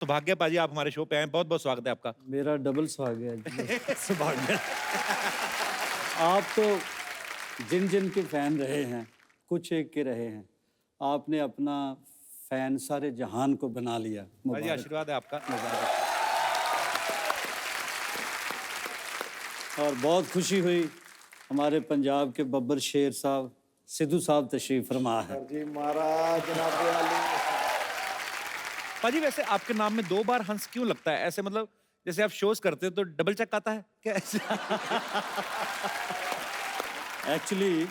सौभाग्य पाजी आप हमारे शो पे आए, बहुत बहुत स्वागत है आपका। मेरा डबल सौभाग्य है। सौभाग्य। आप तो जिन जिन के फैन रहे हैं, कुछ एक के रहे हैं, आपने अपना फैन सारे जहान को बना लिया। पाजी मुबारक। आशीर्वाद है आपका। मुबारक। और बहुत खुशी हुई, हमारे पंजाब के बब्बर शेर साहब सिद्धू साहब तशरीफ फरमा है। जी महाराज जनाब वाली। पाजी वैसे आपके नाम में 2 बार हंस क्यों लगता है? ऐसे मतलब जैसे आप शोज करते हो तो डबल चेक आता है क्या ऐसे? एक्चुअली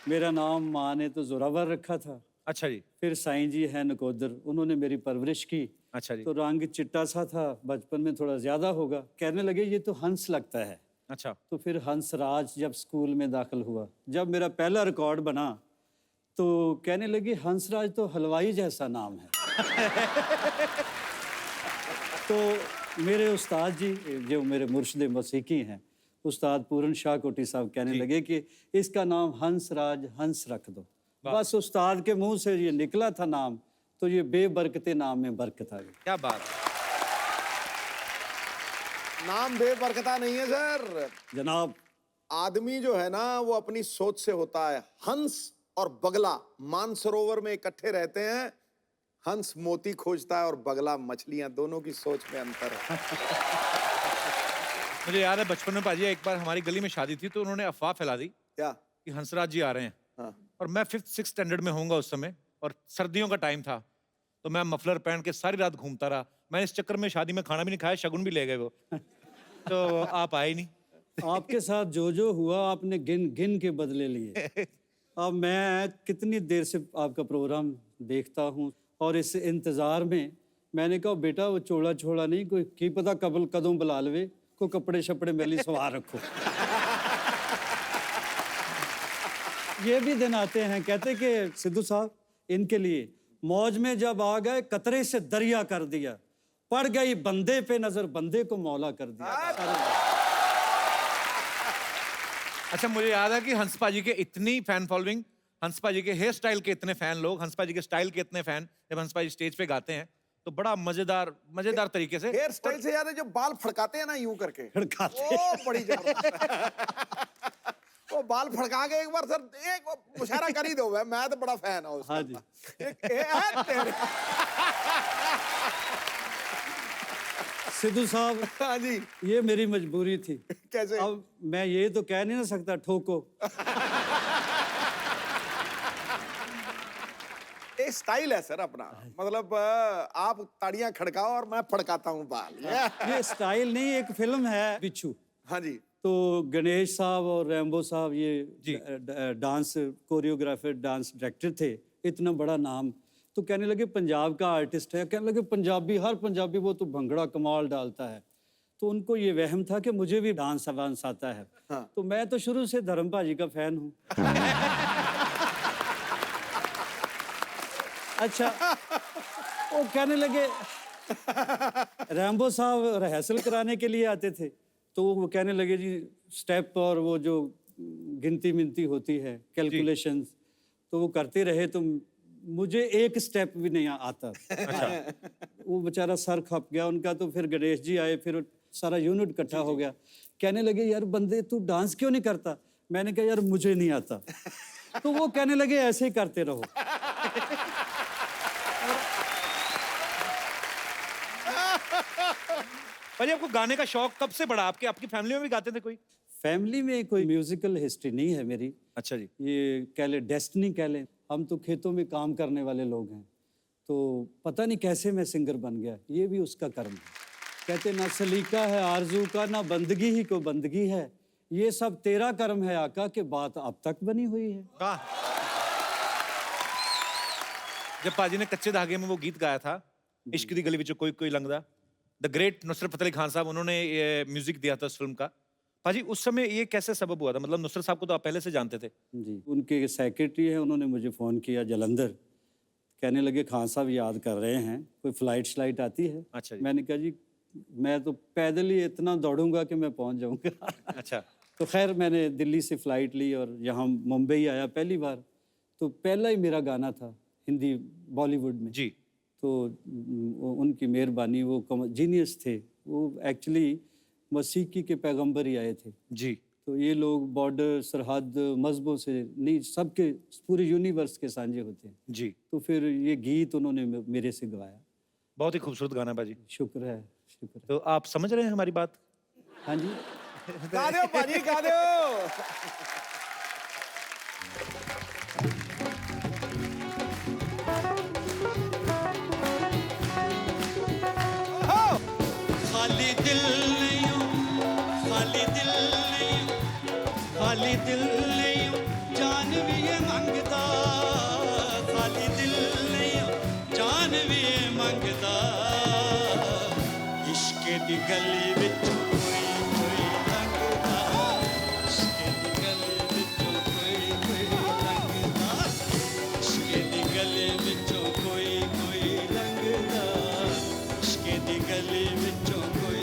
मेरा नाम माँ ने तो जोरावर रखा था, अच्छा जी। फिर साईं जी हैं नकोदर, उन्होंने मेरी परवरिश की। अच्छा जी। तो रंग चिट्टा सा था, बचपन में थोड़ा ज्यादा होगा, कहने लगे ये तो हंस लगता है। अच्छा। तो फिर हंसराज जब स्कूल में दाखिल हुआ, जब मेरा पहला रिकॉर्ड बना तो कहने लगे हंसराज तो हलवाई जैसा नाम है। तो मेरे उस्ताद जी जो मेरे मुर्शिद मौसीकी हैं, उस्ताद पूरन शाह कोटी साहब कहने लगे कि इसका नाम हंसराज हंस रख दो। बस उस्ताद के मुंह से ये निकला था नाम, तो ये बेबरकते नाम में बरकत आ गई। क्या बात है। नाम बेबरकता नहीं है सर, जनाब आदमी जो है ना वो अपनी सोच से होता है। हंस और बगला मानसरोवर में इकट्ठे रहते हैं, हंस मोती खोजता है और बगला मछलियां, दोनों की सोच में अंतर है। मुझे याद है बचपन में पाजी एक बार हमारी गली में शादी थी तो उन्होंने अफवाह फैला दी क्या? कि हंसराज जी आ रहे हैं। हाँ। और मैं 5th-6th स्टैंडर्ड में होऊंगा उस समय, और सर्दियों का टाइम था, तो मैं मफलर पहन के सारी रात घूमता रहा। मैं इस चक्कर में शादी में खाना भी नहीं खाया, शगुन भी ले गए वो। तो आप आए ही नहीं। आपके साथ जो हुआ आपने गिन गिन के बदले लिए। अब मैं कितनी देर से आपका प्रोग्राम देखता हूँ और इस इंतज़ार में मैंने कहा बेटा वो चोड़ा छोड़ा नहीं, कोई की पता कबल कदों बुला लवे, को कपड़े शपड़े मेरे लिए सवार रखो। ये भी दिन आते हैं, कहते कि सिद्धू साहब इनके लिए मौज में जब आ गए कतरे से दरिया कर दिया, पड़ गई बंदे पे नजर बंदे को मौला कर दिया। अच्छा मुझे याद है कि हंस पाजी के इतनी फैन फॉलोइंग, हंस पाजी के हेयर स्टाइल के इतने फैन लोग, हंस पाजी के स्टाइल के इतने फैन, जब हंस पाजी स्टेज पे गाते हैं तो बड़ा मजेदार तरीके से। हेयर स्टाइल से याद है जो बाल फड़काते हैं ना यूं करके, फड़काते। वो बड़ी जबरदस्त है। वो बाल फड़का के एक बार सर एक मुशायरा कर ही दो, मैं तो बड़ा फैन हूं उसका। हाँ जी। तेरे। सिद्धू साहब हाँ जी। ये मेरी मजबूरी थी। कैसे? अब मैं ये तो कह नहीं ना सकता ठोको। एक स्टाइल है सर अपना, मतलब आप ताड़ियां खड़काओ और मैं फड़काता हूँ बाल। ये स्टाइल नहीं, एक फिल्म है बिच्छू। हाँ जी। तो गणेश साहब और रैम्बो साहब ये जी। डांस कोरियोग्राफर, डांस डायरेक्टर थे, इतना बड़ा नाम। तो कहने लगे पंजाब का आर्टिस्ट है, कहने लगे पंजाबी, हर पंजाबी वो तो भंगड़ा कमाल डालता है। तो उनको ये वहम था कि मुझे भी डांस वांस आता है। हाँ। तो मैं तो शुरू से धर्म भाजी का फैन हूँ। अच्छा वो कहने लगे, रैम्बो साहब रिहर्सल कराने के लिए आते थे, तो वो कहने लगे जी स्टेप और वो जो गिनती मिनती होती है, कैलकुलेशंस, तो वो करते रहे तो मुझे एक स्टेप भी नहीं आता। अच्छा। वो बेचारा सर खप गया उनका, तो फिर गणेश जी आए, फिर सारा यूनिट इकट्ठा हो गया। कहने लगे यार बंदे तू डांस क्यों नहीं करता? मैंने कहा यार मुझे नहीं आता। तो वो कहने लगे ऐसे ही करते रहो। पाजी आपको गाने का शौक कब से बढ़ा? आपकी फैमिली में भी गाते थे कोई? फैमिली में कोई म्यूजिकल हिस्ट्री नहीं है मेरी। अच्छा जी। ये कह ले डेस्टिनी कह ले, हम तो खेतों में काम करने वाले लोग हैं, तो पता नहीं कैसे मैं सिंगर बन गया, ये भी उसका कर्म है। कहते ना सलीका है आरजू का, ना बंदगी ही को बंदगी है, ये सब तेरा कर्म है आका, के बात अब तक बनी हुई है। जब पाजी ने कच्चे धागे में वो गीत गाया था, इश्क दी गली विच कोई कोई लंघदा, द ग्रेट नुसरत फतेह अली खान साहब उन्होंने ये म्यूजिक दिया था उस फिल्म का। पाजी उस समय ये कैसे सबब हुआ था? मतलब नुसरत साहब को तो आप पहले से जानते थे। जी, उनके सेक्रेटरी हैं, उन्होंने मुझे फ़ोन किया जलंधर, कहने लगे खान साहब याद कर रहे हैं, कोई फ्लाइट आती है? अच्छा जी। मैंने कहा जी मैं तो पैदल ही इतना दौड़ूंगा कि मैं पहुंच जाऊंगा। अच्छा। तो खैर मैंने दिल्ली से फ़्लाइट ली और यहाँ मुंबई आया पहली बार, तो पहला ही मेरा गाना था हिंदी बॉलीवुड में। जी। तो उनकी मेहरबानी, वो जीनियस थे। वो एक्चुअली मसीही के पैगंबर ही आए थे। जी। तो ये लोग बॉर्डर, सरहद, मजहबों से नहीं, सबके पूरे यूनिवर्स के साझे होते हैं। जी। तो फिर ये गीत उन्होंने मेरे से गवाया। बहुत ही खूबसूरत गाना भाजी। शुक्र है, शुक्र है। तो आप समझ रहे हैं हमारी बात? हाँ जी। गा दो भाजी, गा दो। खाली दिल नहीं खाली दिल नहीं खाली दिल नहीं जान भी ये मंगदा खाली दिल नहीं जान भी ये मंगदा इश्क दी गली विच कोई कोई लंघदा इश्क दी गली विच कोई कोई लंघदा इश्क दी गली विच कोई कोई लंघदा इश्क दी गली विच कोई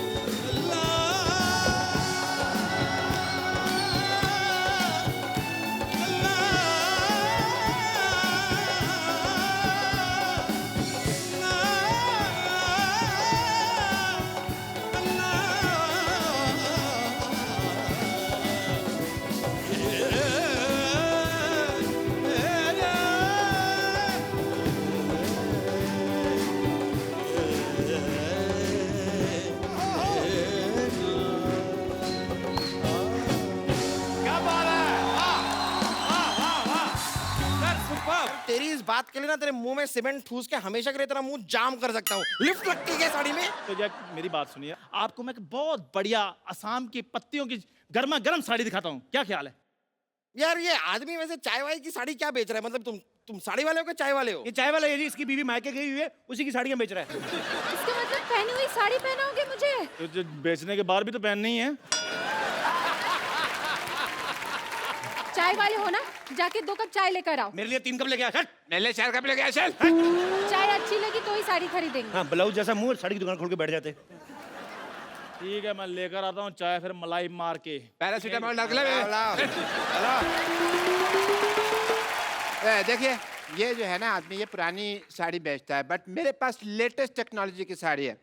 तेरी इस बात के लिए ना तेरे मुंह में सीमेंट ठूस के हमेशा के लिए तेरा मुंह जाम कर सकता हूँ। लिफ्ट लगती है साड़ी में। तो जैक मेरी बात सुनिए, आपको मैं एक बहुत बढ़िया असम की पत्तियों की गर्मा गर्म साड़ी दिखाता हूँ, क्या ख्याल है? यार ये आदमी वैसे चाय वाय की साड़ी क्या बेच रहा है? मतलब तुम साड़ी वाले हो कि चाय वाले हो? ये चाय वाला है जी, इसकी बीवी मायके गई हुई है, उसी की साड़ियां बेच रहा है। इसका मतलब पहनी हुई साड़ी पहनाओगे मुझे? तो जो बेचने के बाद भी तो पहननी ही है। चाय वाले हो ना, जाके 2 कप चाय लेकर आओ। मेरे लिए 3 कप लेके आ। मेरे लिए 4 कप लेके आ चल। चाय अच्छी लगी तो ही साड़ी खरीदेंगे। हाँ, ब्लाउज जैसा मुंह, साड़ी की दुकान खोल के बैठ जाते। ठीक है, मैं लेकर आता हूँ चाय, फिर मलाई मार के। पैरासीटामोल डाल के देखिए, ये जो है ना आदमी, ये पुरानी साड़ी बेचता है, बट मेरे पास लेटेस्ट टेक्नोलॉजी की साड़ी है।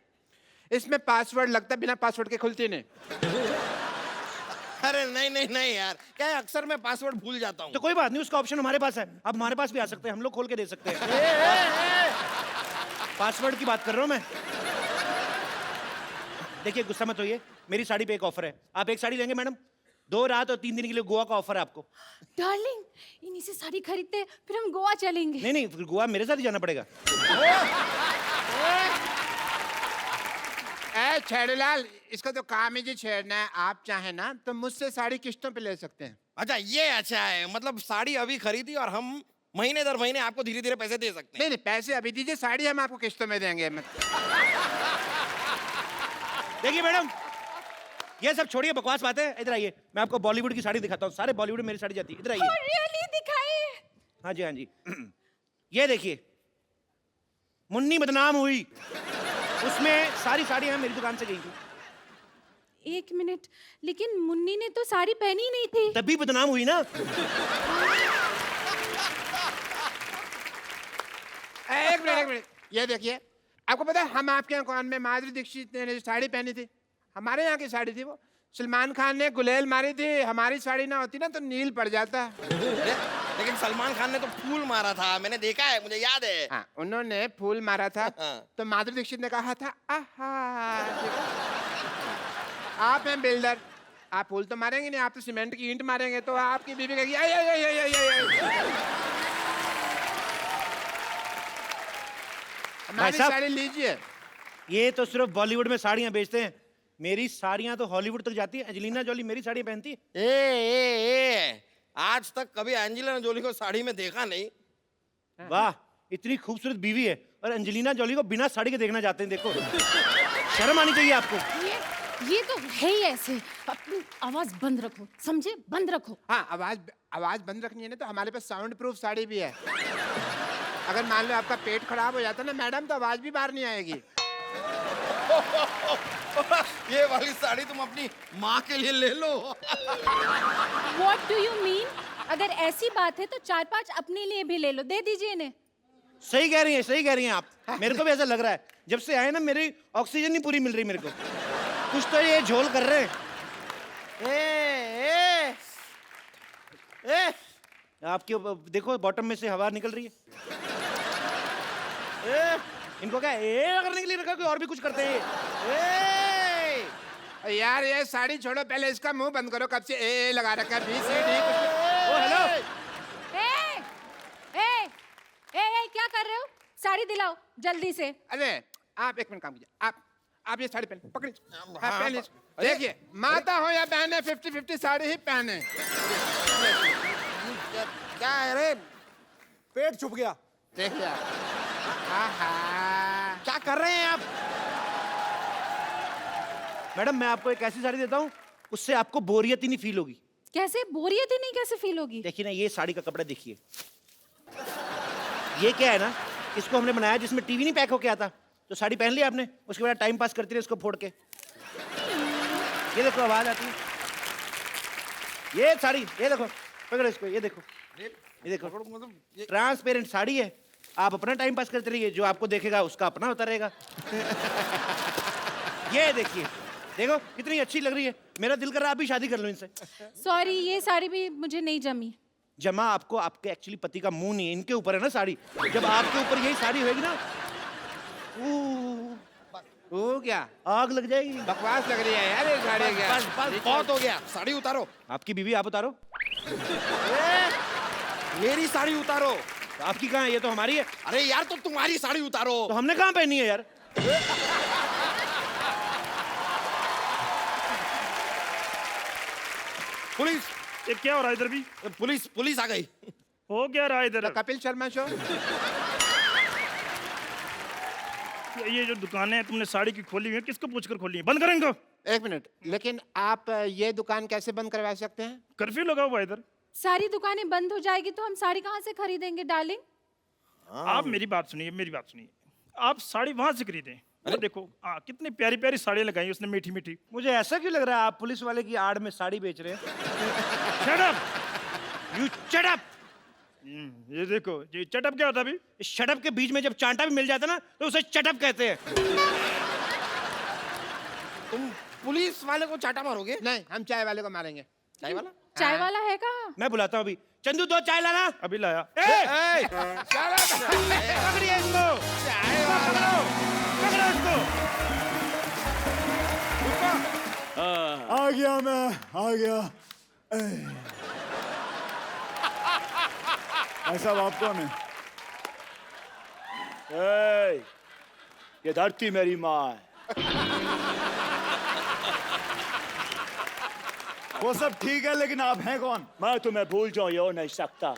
इसमें पासवर्ड लगता है, बिना पासवर्ड के खुलती नहीं। अरे नहीं यार, क्या है अक्सर मैं पासवर्ड भूल जाता हूँ। तो कोई बात नहीं, उसका ऑप्शन हमारे पास है। आप हमारे पास भी आ सकते हैं, हम लोग खोल के दे सकते हैं। पासवर्ड की बात कर रहा हूँ मैं। देखिए, गुस्सा मत होइए, मेरी साड़ी पे एक ऑफर है। आप एक साड़ी लेंगे मैडम, 2 रात और 3 दिन के लिए गोवा का ऑफर है आपको। डार्लिंग, इन्हीं से साड़ी खरीदते हैं, फिर हम गोवा चलेंगे। नहीं, फिर गोवा मेरे साथ ही जाना पड़ेगा। छेड़ूलाल, इसका तो काम ही जी छेड़ना है। आप चाहे ना तो मुझसे साड़ी किस्तों पे ले सकते हैं। अच्छा, ये अच्छा है। मतलब साड़ी अभी खरीदी और हम महीने दर महीने आपको धीरे धीरे पैसे दे सकते हैं। नहीं, पैसे अभी दीजिए, साड़ी हम आपको किस्तों में देंगे। देखिए मैडम, ये सब छोड़िए, बकवास बातें। इधर आइए, मैं आपको बॉलीवुड की साड़ी दिखाता हूँ। सारे बॉलीवुड में मेरी साड़ी जाती है। इधर आइए। रियली दिखाइए। हाँ जी, हाँ जी। ये देखिए, मुन्नी बदनाम हुई, उसमें सारी साड़ियां मेरी दुकान से गई थी। 1 मिनट, लेकिन मुन्नी ने तो साड़ी पहनी नहीं थी। तभी बदनाम हुई ना। एक मिनट, ये देखिए, आपको पता है हम आपके यहाँ कौन में माधुरी दीक्षित ने जो साड़ी पहनी थी, हमारे यहाँ की साड़ी थी वो। सलमान खान ने गुलेल मारी थी, हमारी साड़ी ना होती ना तो नील पड़ जाता। लेकिन सलमान खान ने तो फूल मारा था, मैंने देखा है, मुझे याद है। हाँ, उन्होंने फूल मारा था। हाँ। तो माधुरी दीक्षित ने कहा था आहा। आप हैं बिल्डर, आप फूल तो मारेंगे नहीं, आप तो सीमेंट की ईंट मारेंगे। तो आपकी बीवी कहेगी आई आई आई आई आई आई। हमारी साहब, साड़ी लीजिए। ये तो सिर्फ बॉलीवुड में साड़ियां बेचते हैं, मेरी साड़ियां तो हॉलीवुड तक जाती है। एंजेलिना जोली मेरी साड़ियां पहनती है। ए, आज तक कभी एंजेलिना जोली को साड़ी में देखा नहीं। वाह, इतनी खूबसूरत बीवी है और एंजेलिना जोली को बिना साड़ी के देखना चाहते हैं। देखो, शर्म आनी चाहिए आपको। ये तो है ही ऐसे। अपनी आवाज बंद रखो, समझे? बंद रखो। हाँ, आवाज बंद रखनी है ना, तो हमारे पास साउंड प्रूफ साड़ी भी है। अगर मान लो आपका पेट खराब हो जाता ना मैडम, तो आवाज भी बाहर नहीं आएगी। ये वाली साड़ी तुम अपनी माँ के लिए ले लो। What do you mean? अगर ऐसी बात है तो 4-5 अपने लिए भी ले लो, दे दीजिए इन्हें। सही कह रही हैं आप। मेरे को भी ऐसा लग रहा है, जब से आए ना मेरी ऑक्सीजन नहीं पूरी मिल रही मेरे को। कुछ तो ये झोल कर रहे हैं। ए, आपके देखो बॉटम में से हवा निकल रही है। इनको क्या करने के लिए रखा, कोई और भी कुछ करते हैं। यार ये साड़ी छोड़ो, पहले इसका मुंह बंद करो। कब से ए लगा रखा है, बी सी डी कुछ। ओ हेलो, ए क्या कर रहे हो? साड़ी दिलाओ जल्दी से। अरे आप एक मिनट काम कीजिए, आप ये साड़ी पहने, पकड़िए। हाँ पहन लीजिए। देखिए माता हो या बहने 50-50 साड़ी ही पहने। क्या है रे? पेट चुप गया। देखिए क्या कर रहे हैं आप? मैडम मैं आपको एक ऐसी साड़ी देता हूँ, उससे आपको बोरियत ही नहीं फील होगी। कैसे बोरियत ही नहीं कैसे फील होगी? देखिए ना, ये साड़ी का कपड़ा देखिए। ये क्या है ना, इसको हमने बनाया जिसमें टीवी नहीं पैक होके आता। तो साड़ी पहन ली आपने, उसके बाद टाइम पास करती रही इसको फोड़ के। ये देखो आवाज आती है। ये साड़ी, ये देखो, पकड़ो इसको, ये देखो, ये देखो, ट्रांसपेरेंट साड़ी है। आप अपना टाइम पास करते रहिए, जो आपको देखेगा उसका अपना होता रहेगा। ये देखिए, देखो कितनी अच्छी लग रही है। मेरा दिल कर रहा है आप भी शादी कर लो इनसे। सॉरी, ये साड़ी भी मुझे नहीं जमी। जमा आपको आपके एक्चुअली पति का मुंह नहीं है, इनके ऊपर है ना साड़ी। जब आपके ऊपर यही साड़ी होगी ना, वो क्या आग लग जाएगी। बकवास लग रही है यार ये साड़ी। क्या बस बहुत हो गया, साड़ी उतारो। आपकी बीवी आप उतारो। मेरी साड़ी उतारो। तो आपकी कहाँ है? ये तो हमारी है। अरे यार तो तुम्हारी साड़ी उतारो। तो हमने कहाँ पहनी है यार? पुलिस, ये क्या हो रहा है इधर भी? पुलिस आ गई। हो क्या रहा है इधर? कपिल शर्मा शो। ये जो दुकानें तुमने साड़ी की खोली हुई है, किसको पूछकर खोली है? बंद करें इनको। एक मिनट, लेकिन आप ये दुकान कैसे बंद करवा सकते हैं? कर्फ्यू लगा हुआ है इधर। सारी दुकानें बंद हो जाएगी तो हम साड़ी कहाँ से खरीदेंगे डार्लिंग? आप मेरी बात सुनिए, मेरी बात सुनिए। आप साड़ी वहां से खरीदें। वो देखो कितनी प्यारी प्यारी साड़ियाँ लगाई उसने, मीठी मीठी। मुझे ऐसा क्यों लग रहा है आप पुलिस वाले की आड़ में साड़ी बेच रहे हैं? Shut up! You shut up! ये देखो, ये चटअप क्या होता है अभी? इस शटअप के बीच में जब चांटा भी मिल जाता ना तो उसे चटअप कहते हैं। तुम पुलिस वाले को चाटा मारोगे? नहीं, हम चाय वाले को मारेंगे। चाय वाला? चाय वाला है कहाँ? मैं बुलाता हूँ अभी। चंदू 2 चाय लाना। अभी लाया। पकड़िए इसको। पकड़ो इसको। आ गया मैं, आ गया। भाई साहब आप कौन है? ये धरती मेरी माँ है। वो सब ठीक है लेकिन आप हैं कौन? मैं तुम्हें भूल जाऊं ये हो नहीं सकता,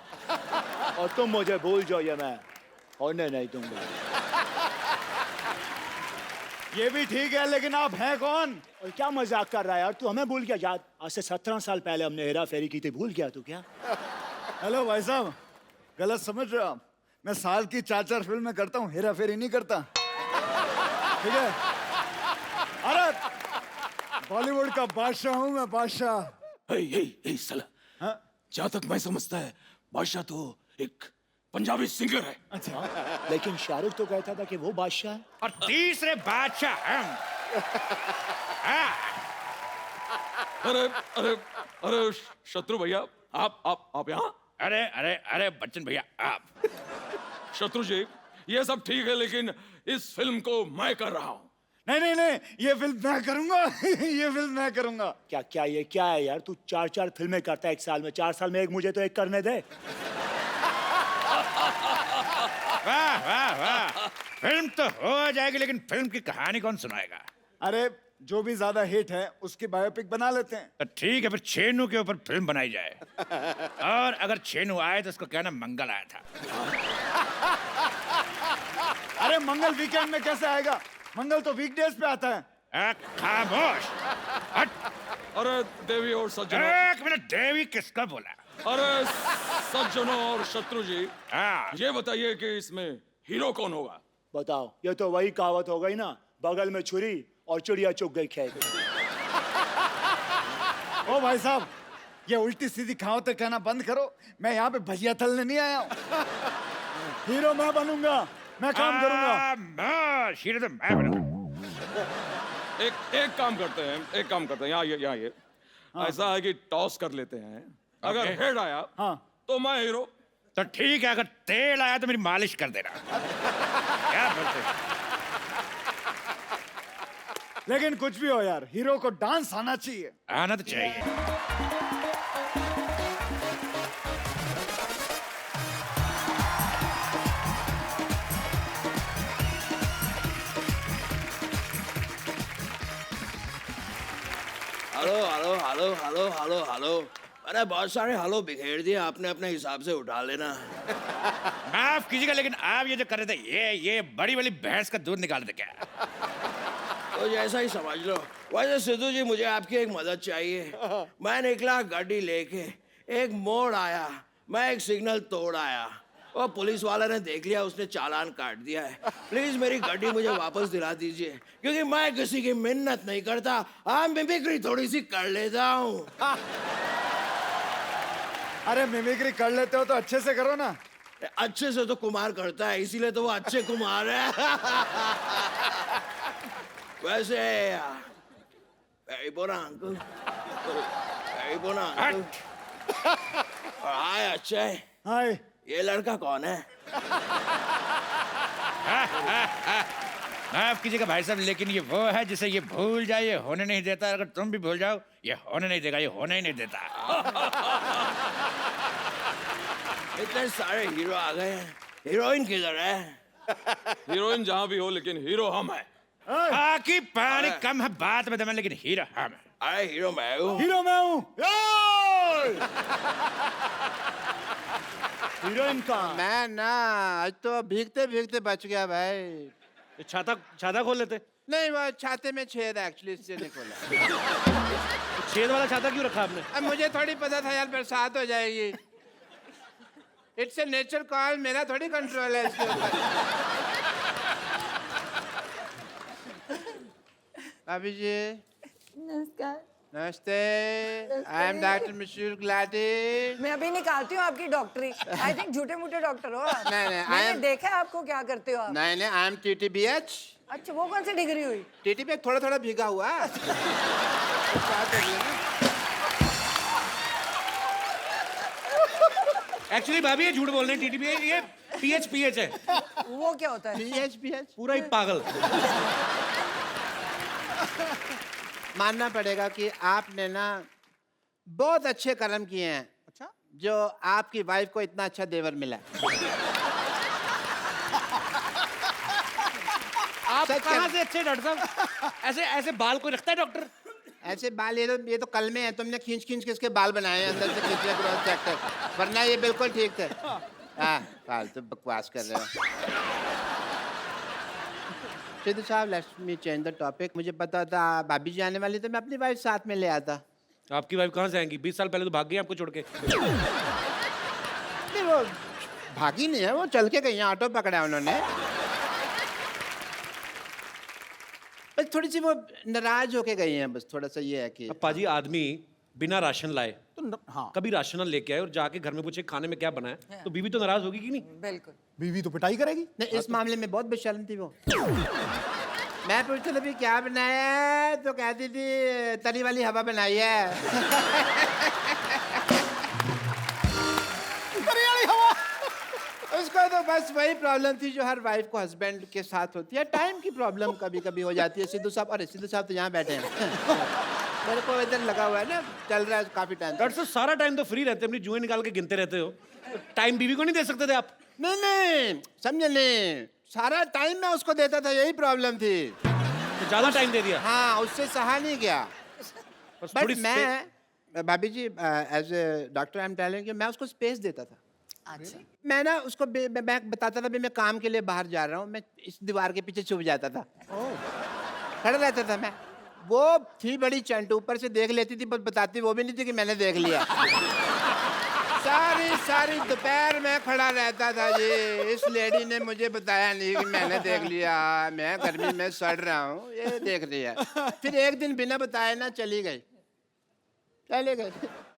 और तुम मुझे भूल जाओ ये मैं होने नहीं दूंगा। ये भी ठीक है लेकिन आप हैं कौन? और क्या मजाक कर रहा है यार तू? हमें भूल गया याद? आज से 17 साल पहले हमने हेरा फेरी की थी, भूल गया तू क्या? हेलो भाई साहब, गलत समझ रहे हो आप। मैं साल की 4-4 फिल्में करता हूँ, हेरा फेरी नहीं करता। ठीक है? अरे बॉलीवुड का बादशाह हूँ मैं, बादशाह। साला, हाँ? जहाँ तक मैं समझता है बादशाह तो एक पंजाबी सिंगर है। अच्छा, लेकिन शाहरुख तो कहता था कि वो बादशाह है। और तीसरे बादशाह हम। अरे अरे अरे शत्रु भैया, आप यहाँ? अरे अरे अरे बच्चन भैया आप। शत्रु जी, ये सब ठीक है लेकिन इस फिल्म को मैं कर रहा हूँ। नहीं नहीं नहीं, ये फिल्म मैं करूंगा। ये फिल्म मैं करूंगा। क्या क्या ये क्या है यार? तू 4-4 फिल्में करता है एक साल में, 4 साल में एक मुझे तो एक करने दे। वाह वाह वाह, फिल्म तो हो जाएगी लेकिन फिल्म की कहानी कौन सुनाएगा? अरे जो भी ज्यादा हिट है उसकी बायोपिक बना लेते हैं। तो ठीक है, फिर छेनू के ऊपर फिल्म बनाई जाए। और अगर छेनू आए तो उसको कहना मंगल आया था। अरे मंगल वीकेंड में कैसे आएगा? मंगल तो वीकडेज पे आता है। खामोश। हट। अरे देवी और सज्जनों। एक मिनट, देवी किसका बोला? अरे सज्जनों और शत्रु जी, हाँ, ये बताइए कि इसमें हीरो कौन होगा? बताओ, ये तो वही कहावत हो गई ना, बगल में छुरी और चिड़िया चुग गई खेत। ओ भाई साहब, ये उल्टी सीधी कहावतें कहना बंद करो। मैं यहाँ पे भजिया तलने नहीं आया हूँ। हीरो मैं बनूंगा, मैं काम करूंगा। हीरो तो मैं बनूंगा। एक काम करते हैं, यहाँ ये ऐसा है कि टॉस कर लेते हैं, अगर हेड आया हाँ तो मैं हीरो। तो ठीक है, अगर तेल आया तो मेरी मालिश कर देना। क्या बोलते हैं? लेकिन कुछ भी हो यार, हीरो को डांस आना चाहिए। आना तो चाहिए। Hello hello hello hello hello hello, अरे बहुत सारे हेलो बिखेर दिए आपने, अपने हिसाब से उठा लेना। माफ कीजिएगा, लेकिन आप ये जो कर रहे थे, ये बड़ी वाली भैंस का दूध निकाल दे क्या? तो जैसा ही समझ लो। वैसे सिद्धू जी, मुझे आपकी एक मदद चाहिए। मैं निकला गाड़ी लेके, एक मोड़ आया, मैं एक सिग्नल तोड़ आया, वो पुलिस वाले ने देख लिया, उसने चालान काट दिया है। प्लीज मेरी गाड़ी मुझे वापस दिला दीजिए, क्योंकि मैं किसी की मिन्नत नहीं करता, हाँ मिमिक्री थोड़ी सी कर लेता हूँ। अरे मिमिक्री कर लेते हो तो अच्छे से करो ना। अच्छे से तो कुमार करता है, इसीलिए तो वो अच्छे कुमार है। वैसे very bona uncle, very bona uncle। और हाय अक्षय, हाय। ये लड़का कौन है? माफ कीजिएगा भाई साहब, लेकिन ये वो है जिसे ये भूल जाए ये होने नहीं देता, अगर तुम भी भूल जाओ ये होने नहीं देगा, ये होने ही नहीं देता। इतने सारे हीरो आ गए हैं, हीरोइन किधर है? हीरोइन जहाँ भी हो, लेकिन हीरो हम हैं। बाकी पानी कम है बात में दम है, लेकिन हीरो हम है। अरे हीरो मैं हूँ। हीरो मैं हूँ। हीरोइन का मैं ना आज तो भीगते भीगते बच गया भाई। छाता खोल लेते। नहीं, वो छाते में छेद है एक्चुअली, इससे नहीं खोला। छेद वाला छाता क्यों रखा आपने? अब मुझे थोड़ी पता था यार बरसात हो जाएगी। इट्स ए नेचर कॉल, मेरा थोड़ी कंट्रोल है इसके ऊपर। भाभी जी नमस्कार। नमस्ते, आई एम डॉक्टर मशहूर गुलाटी। मैं अभी निकालती हूँ आपकी डॉक्टरी। आई थिंक झूठे मूठे डॉक्टर हो आप। नहीं, मैंने देखा है आपको क्या करते हो आप। नहीं, आई एम TTBH। अच्छा, वो कौन सी डिग्री हुई? TTBH थोड़ा थोड़ा भीगा हुआ। एक्चुअली भाभी ये झूठ बोल रहे हैं, TTB ये PH है। वो क्या होता है? PH पूरा ही पागल। मानना पड़ेगा कि आपने ना बहुत अच्छे कर्म किए हैं। अच्छा, जो आपकी वाइफ को इतना अच्छा देवर मिला। आप कहाँ से अच्छे डॉक्टर साहब? ऐसे ऐसे बाल कोई रखता है डॉक्टर? ऐसे बाल ये तो कल में है, तुमने खींच खींच के इसके बाल बनाए हैं अंदर से, खींचे क्रॉस सेक्टर, वरना ये बिल्कुल ठीक थे। हाँ, फालतू बकवास कर रहे हो। सिद्धू साहब, let's me change the topic. मुझे पता था भाभी जी आने वाली, तो मैं अपनी वाइफ साथ में ले आता। आपकी वाइफ कहाँ से आएंगी? 20 साल पहले तो भाग गई आपको छोड़ के। नहीं, वो भागी नहीं है, वो चल के गई है, ऑटो पकड़ा उन्होंने। बस थोड़ी सी वो नाराज होके गई हैं, बस थोड़ा सा ये है कि अब पाजी आदमी बिना राशन लाए तो हाँ, कभी राशन लेके आए और जाके घर में पूछे खाने में क्या बना है, तो बीवी तो नाराज होगी कि नहीं? बिल्कुल। बीवी तो पिटाई करेगी। नहीं, इस मामले में बहुत बेशर्म थी वो। मैं पूछता था भी क्या बनाया है, तो कहती थी तरी वाली हवा बनाई है। तरी वाली हवा। उसको तो बस वही प्रॉब्लम थी जो हर वाइफ को हस्बैंड के साथ होती है, टाइम की प्रॉब्लम कभी कभी हो जाती है। सिद्धू साहब, अरे सिद्धू साहब तो यहाँ बैठे हैं। मेरे को इधर लगा हुआ है ना, चल रहा है काफी टाइम। डॉक्टर साहब सारा टाइम तो फ्री रहते, अपनी जुएं निकाल के गिनते रहते हो, टाइम बीवी को नहीं दे सकते थे आप? नहीं, समझे नहीं, सारा टाइम मैं उसको देता था, यही प्रॉब्लम थी। तो ज्यादा टाइम दे दिया? हाँ, उससे सहा नहीं गया। बट मैं भाभी जी, as a doctor I am telling you, मैं उसको स्पेस देता था। अच्छा। मैं ना उसको मैं बताता था भी मैं काम के लिए बाहर जा रहा हूँ, मैं इस दीवार के पीछे छुप जाता था, खड़ा रहता था मैं। वो थी बड़ी चंट, ऊपर से देख लेती थी, बस बताती वो भी नहीं थी कि मैंने देख लिया। सारी दोपहर में खड़ा रहता था जी, इस लेडी ने मुझे बताया नहीं कि मैंने देख लिया, मैं गर्मी में सड़ रहा हूँ, ये देख लिया। फिर एक दिन बिना बताए ना चली गई।